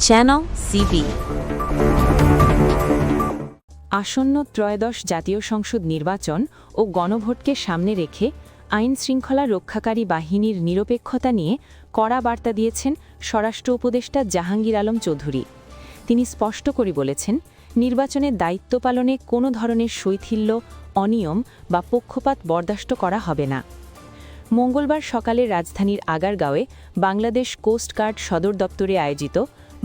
Channel CB আসন্ন ত্রয়োদশ জাতীয় সংসদ নির্বাচন ও গণভোটকে সামনে রেখে আইন শৃঙ্খলা রক্ষাকারী বাহিনীর নিরপেক্ষতা নিয়ে কড়া বার্তা দিয়েছেন স্বরাষ্ট্র উপদেষ্টা জাহাঙ্গীর আলম চৌধুরী। তিনি স্পষ্ট করে বলেছেন, নির্বাচনের দায়িত্ব পালনে কোনো ধরনের শৈথিল্য, অনিয়ম বা পক্ষপাত বরদাস্ত করা হবে না। মঙ্গলবার সকালে রাজধানীর আগারগাঁওয়ে বাংলাদেশ কোস্ট গার্ড সদর দপ্তরে আয়োজিত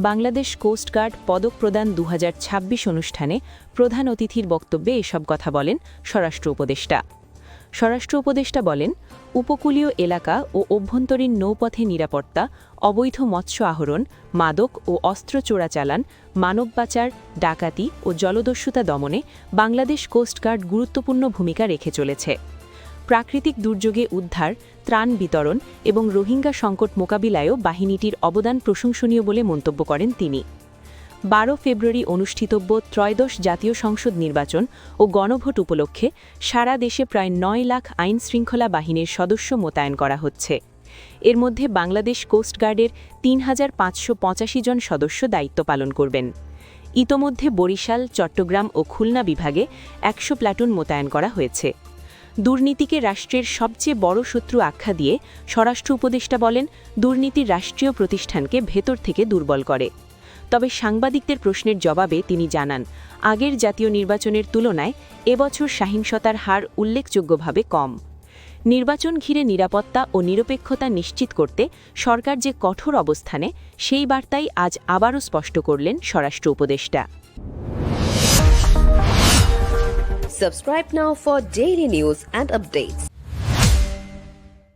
বাংলাদেশ কোস্ট গার্ড পদক প্রদান 2026 অনুষ্ঠানে প্রধান অতিথির বক্তব্যে এসব কথা বলেন স্বরাষ্ট্র উপদেষ্টা। স্বরাষ্ট্র উপদেষ্টা বলেন, উপকূলীয় এলাকা ও অভ্যন্তরীণ নৌপথে নিরাপত্তা, অবৈধ মৎস্য আহরণ, মাদক ও অস্ত্র চোরাচালান, মানব পাচার, ডাকাতি ও জলদস্যুতা দমনে বাংলাদেশ কোস্ট গার্ড গুরুত্বপূর্ণ ভূমিকা রেখে চলেছে। প্রাকৃতিক দুর্যোগে উদ্ধার, ত্রাণ বিতরণ এবং রোহিঙ্গা সংকট মোকাবিলায়ও বাহিনীটির অবদান প্রশংসনীয় বলে মন্তব্য করেন তিনি। 12 ফেব্রুয়ারি অনুষ্ঠিতব্য ত্রয়োদশ জাতীয় সংসদ নির্বাচন ও গণভোট উপলক্ষে সারা দেশে প্রায় 9 লাখ আইন শৃঙ্খলা বাহিনীর সদস্য মোতায়েন করা হচ্ছে। এর মধ্যে বাংলাদেশ কোস্ট গার্ডের 3585 জন সদস্য দায়িত্ব পালন করবেন। ইতোমধ্যে বরিশাল, চট্টগ্রাম ও খুলনা বিভাগে 100 প্লাটুন মোতায়েন করা হয়েছে। দুর্নীতিকে রাষ্ট্রের সবচেয়ে বড় শত্রু আখ্যা দিয়ে স্বরাষ্ট্র উপদেষ্টা বলেন, দুর্নীতি রাষ্ট্রীয় প্রতিষ্ঠানকে ভেতর থেকে দুর্বল করে। তবে সাংবাদিকদের প্রশ্নের জবাবে তিনি জানান, আগের জাতীয় নির্বাচনের তুলনায় এবছর সহিংসতার হার উল্লেখযোগ্যভাবে কম। নির্বাচন ঘিরে নিরাপত্তা ও নিরপেক্ষতা নিশ্চিত করতে সরকার যে কঠোর অবস্থানে, সেই বার্তাই আজ আবারও স্পষ্ট করলেন স্বরাষ্ট্র উপদেষ্টা। Subscribe now for daily news and updates.